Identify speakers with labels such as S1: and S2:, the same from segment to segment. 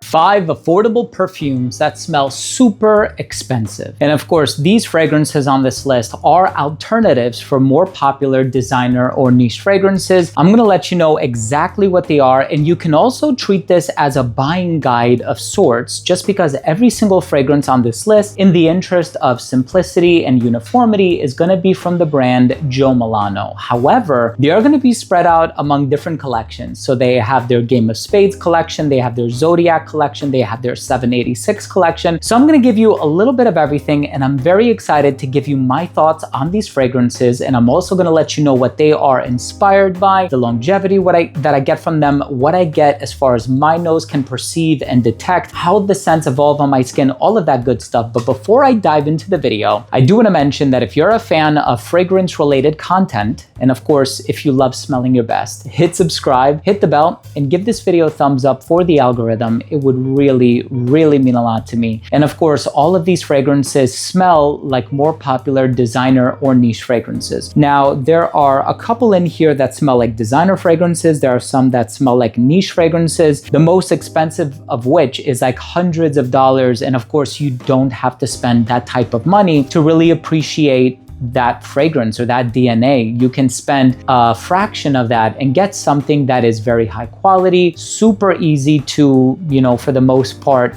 S1: Five affordable perfumes that smell super expensive. And of course, these fragrances on this list are alternatives for more popular designer or niche fragrances. I'm gonna let you know exactly what they are, and you can also treat this as a buying guide of sorts, just because every single fragrance on this list, in the interest of simplicity and uniformity, is gonna be from the brand Joe Milano. However, they are gonna be spread out among different collections. So they have their Game of Spades collection, they have their Zodiac collection, they have their 786 collection. So I'm gonna give you a little bit of everything, and I'm very excited to give you my thoughts on these fragrances, and I'm also gonna let you know what they are inspired by, the longevity that I get from them, what I get as far as my nose can perceive and detect, how the scents evolve on my skin, all of that good stuff. But before I dive into the video, I do wanna mention that if you're a fan of fragrance-related content, and of course, if you love smelling your best, hit subscribe, hit the bell, and give this video a thumbs up for the algorithm. It would really mean a lot to me. And of course, all of these fragrances smell like more popular designer or niche fragrances. Now, there are a couple in here that smell like designer fragrances. There are some that smell like niche fragrances, the most expensive of which is like hundreds of dollars. And of course, you don't have to spend that type of money to really appreciate that fragrance or that DNA. You can spend a fraction of that and get something that is very high quality, super easy to, for the most part,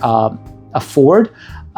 S1: afford.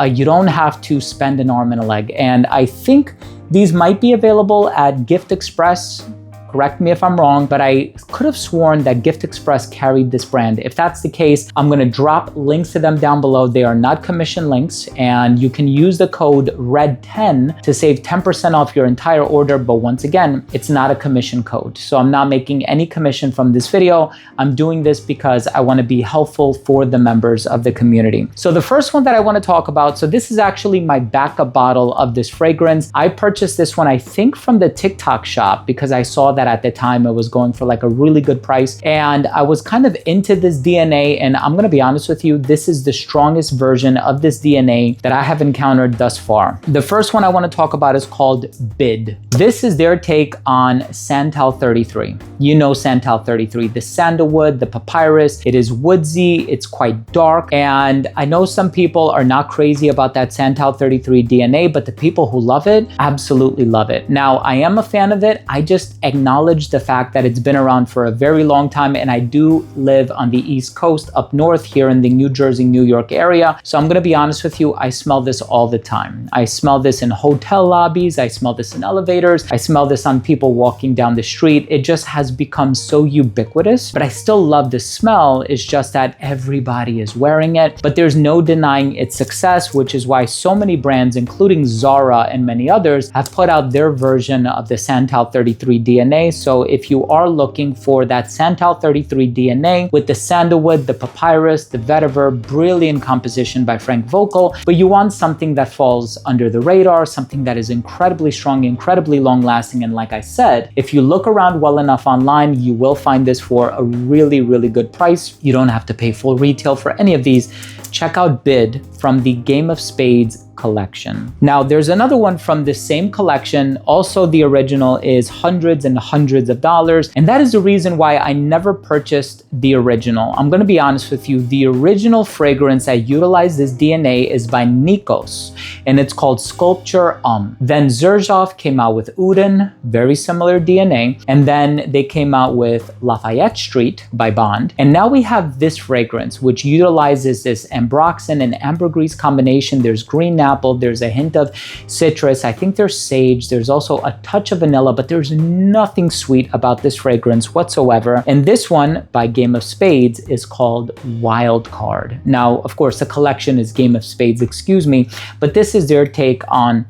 S1: You don't have to spend an arm and a leg. And I think these might be available at Gift Express. Correct me if I'm wrong, but I could have sworn that Gift Express carried this brand. If that's the case, I'm gonna drop links to them down below. They are not commission links, and you can use the code RED10 to save 10% off your entire order. But once again, it's not a commission code. So I'm not making any commission from this video. I'm doing this because I wanna be helpful for the members of the community. So the first one that I wanna talk about, so this is actually my backup bottle of this fragrance. I purchased this one, I think from the TikTok shop, because I saw that at the time it was going for like a really good price, and I was kind of into this DNA, and I'm gonna be honest with you, this is the strongest version of this DNA that I have encountered thus far. The first one I want to talk about is called Bid. This is their take on Santal 33. You know Santal 33, the sandalwood, the papyrus. It is woodsy, it's quite dark, and I know some people are not crazy about that Santal 33 DNA, but the people who love it absolutely love it. Now, I am a fan of it. I just acknowledge the fact that it's been around for a very long time, and I do live on the East Coast up north here in the New Jersey, New York area. So I'm gonna be honest with you, I smell this all the time. I smell this in hotel lobbies, I smell this in elevators, I smell this on people walking down the street. It just has become so ubiquitous, but I still love the smell. It's just that everybody is wearing it, but there's no denying its success, which is why so many brands, including Zara and many others, have put out their version of the Santal 33 DNA. So if you are looking for that Santal 33 DNA with the sandalwood, the papyrus, the vetiver, brilliant composition by Frank Vocal, but you want something that falls under the radar, something that is incredibly strong, incredibly long lasting. And like I said, if you look around well enough online, you will find this for a really good price. You don't have to pay full retail for any of these. Check out Bid from the Game of Spades collection. Now, there's another one from the same collection. Also, the original is hundreds and hundreds of dollars, and that is the reason why I never purchased the original. I'm gonna be honest with you, the original fragrance that utilized this DNA is by Nikos, and it's called Sculpture Then Xerjoff came out with Uden, very similar DNA, and then they came out with Lafayette Street by Bond, and now we have this fragrance, which utilizes this ambroxan and ambergris combination. There's green apple, there's a hint of citrus, I think there's sage, there's also a touch of vanilla, but there's nothing sweet about this fragrance whatsoever. And this one by Game of Spades is called Wild Card. Now, of course, the collection is Game of Spades, excuse me, but this is their take on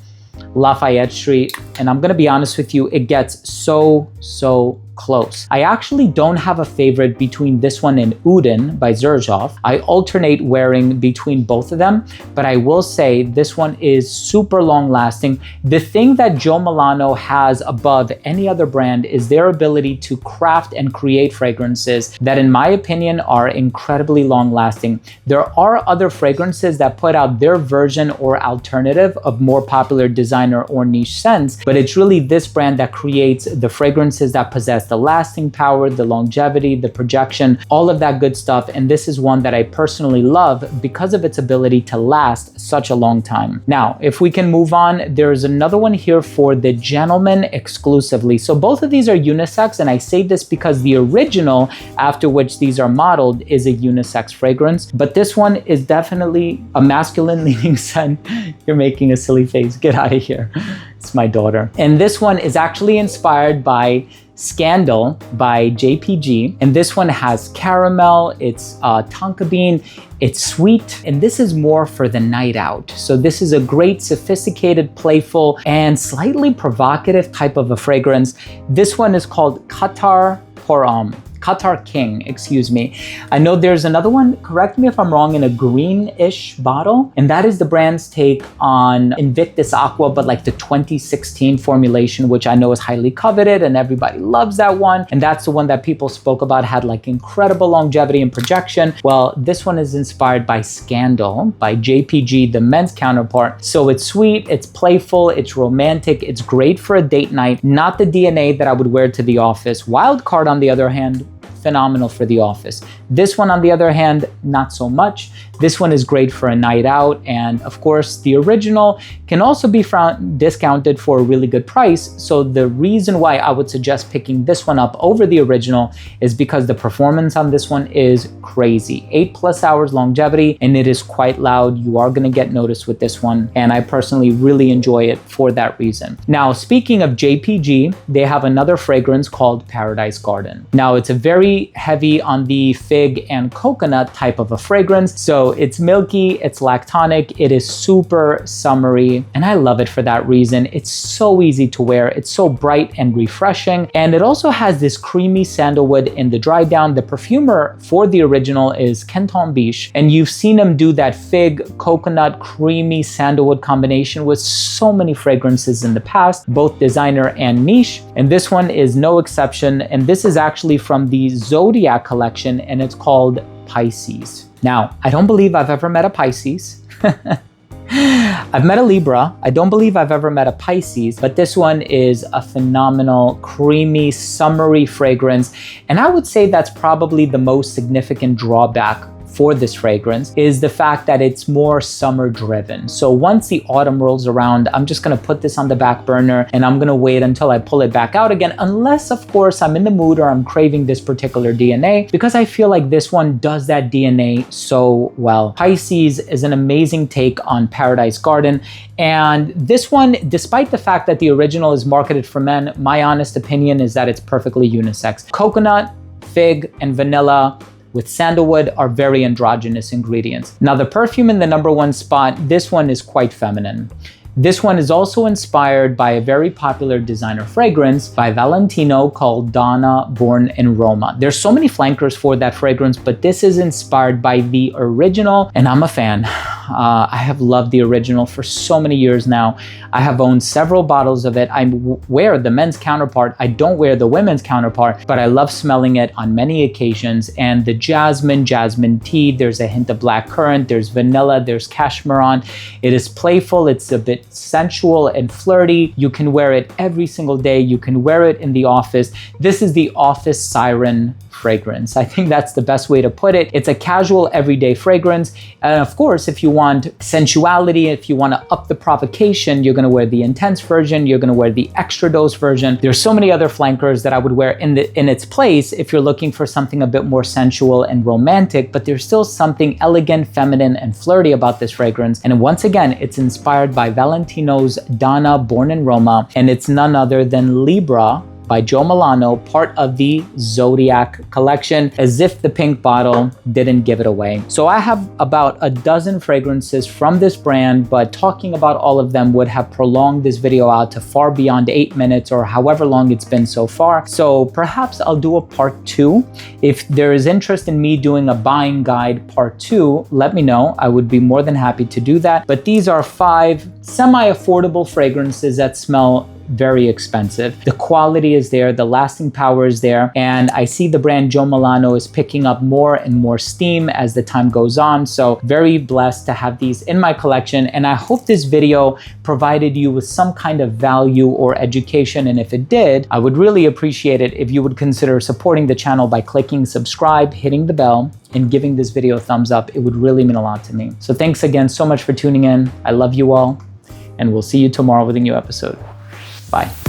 S1: Lafayette Street. And I'm gonna be honest with you, it gets so close. I actually don't have a favorite between this one and Udin by Xerjoff. I alternate wearing between both of them, but I will say this one is super long lasting. The thing that Joe Milano has above any other brand is their ability to craft and create fragrances that, in my opinion, are incredibly long lasting. There are other fragrances that put out their version or alternative of more popular designer or niche scents, but it's really this brand that creates the fragrances that possess the lasting power, the longevity, the projection, all of that good stuff. And this is one that I personally love because of its ability to last such a long time. Now, if we can move on, there's another one here for the gentleman exclusively. So both of these are unisex, and I say this because the original after which these are modeled is a unisex fragrance, but this one is definitely a masculine leaning scent. You're making a silly face. Get out of here. It's my daughter. And this one is actually inspired by Scandal by JPG. And this one has caramel, it's tonka bean, it's sweet, and this is more for the night out. So this is a great, sophisticated, playful, and slightly provocative type of a fragrance. This one is called Qatar King, excuse me. I know there's another one, correct me if I'm wrong, in a greenish bottle, and that is the brand's take on Invictus Aqua, but like the 2016 formulation, which I know is highly coveted and everybody loves that one. And that's the one that people spoke about, had like incredible longevity and projection. Well, this one is inspired by Scandal by JPG, the men's counterpart. So it's sweet, it's playful, it's romantic, it's great for a date night, not the DNA that I would wear to the office. Wild Card, on the other hand, phenomenal for the office. This one, on the other hand, not so much. This one is great for a night out. And of course, the original can also be discounted for a really good price. So the reason why I would suggest picking this one up over the original is because the performance on this one is crazy. 8+ hours longevity, and it is quite loud. You are going to get noticed with this one. And I personally really enjoy it for that reason. Now, speaking of JPG, they have another fragrance called Paradise Garden. Now, it's a very heavy on the fig and coconut type of a fragrance. So it's milky, it's lactonic, it is super summery, and I love it for that reason. It's so easy to wear, it's so bright and refreshing, and it also has this creamy sandalwood in the dry down. The perfumer for the original is Kenton Biche, and you've seen him do that fig, coconut, creamy sandalwood combination with so many fragrances in the past, both designer and niche, and this one is no exception. And this is actually from the Zodiac collection, and it's called Pisces. Now, I don't believe I've ever met a Pisces. I've met a Libra. I don't believe I've ever met a Pisces, but this one is a phenomenal, creamy, summery fragrance. And I would say that's probably the most significant drawback for this fragrance, is the fact that it's more summer driven. So once the autumn rolls around, I'm just gonna put this on the back burner and I'm gonna wait until I pull it back out again, unless of course I'm in the mood or I'm craving this particular DNA, because I feel like this one does that DNA so well. Pisces is an amazing take on Paradise Garden. And this one, despite the fact that the original is marketed for men, my honest opinion is that it's perfectly unisex. Coconut, fig, and vanilla with sandalwood are very androgynous ingredients. Now, the perfume in the #1 spot, this one is quite feminine. This one is also inspired by a very popular designer fragrance by Valentino called Donna Born in Roma. There's so many flankers for that fragrance, but this is inspired by the original, and I'm a fan. I have loved the original for so many years now. I have owned several bottles of it. I wear the men's counterpart. I don't wear the women's counterpart, but I love smelling it on many occasions. And the jasmine tea, there's a hint of blackcurrant, there's vanilla, there's cashmeron. It is playful, it's a bit sensual and flirty. You can wear it every single day. You can wear it in the office. This is the office siren fragrance. I think that's the best way to put it. It's a casual everyday fragrance. And of course, if you want sensuality, if you want to up the provocation, you're going to wear the intense version. You're going to wear the extra dose version. There's so many other flankers that I would wear in its place if you're looking for something a bit more sensual and romantic, but there's still something elegant, feminine, and flirty about this fragrance. And once again, it's inspired by Valentino's Donna Born in Roma, and it's none other than Libra by Joe Milano, part of the Zodiac collection, as if the pink bottle didn't give it away. So I have about a dozen fragrances from this brand, but talking about all of them would have prolonged this video out to far beyond 8 minutes or however long it's been so far. So perhaps I'll do a part 2. If there is interest in me doing a buying guide part 2, let me know. I would be more than happy to do that. But these are 5 semi-affordable fragrances that smell very expensive. The quality is there, the lasting power is there, and I see the brand Joe Milano is picking up more and more steam as the time goes on. So very blessed to have these in my collection, and I hope this video provided you with some kind of value or education, and if it did, I would really appreciate it if you would consider supporting the channel by clicking subscribe, hitting the bell, and giving this video a thumbs up. It would really mean a lot to me. So thanks again so much for tuning in. I love you all, and we'll see you tomorrow with a new episode. Bye.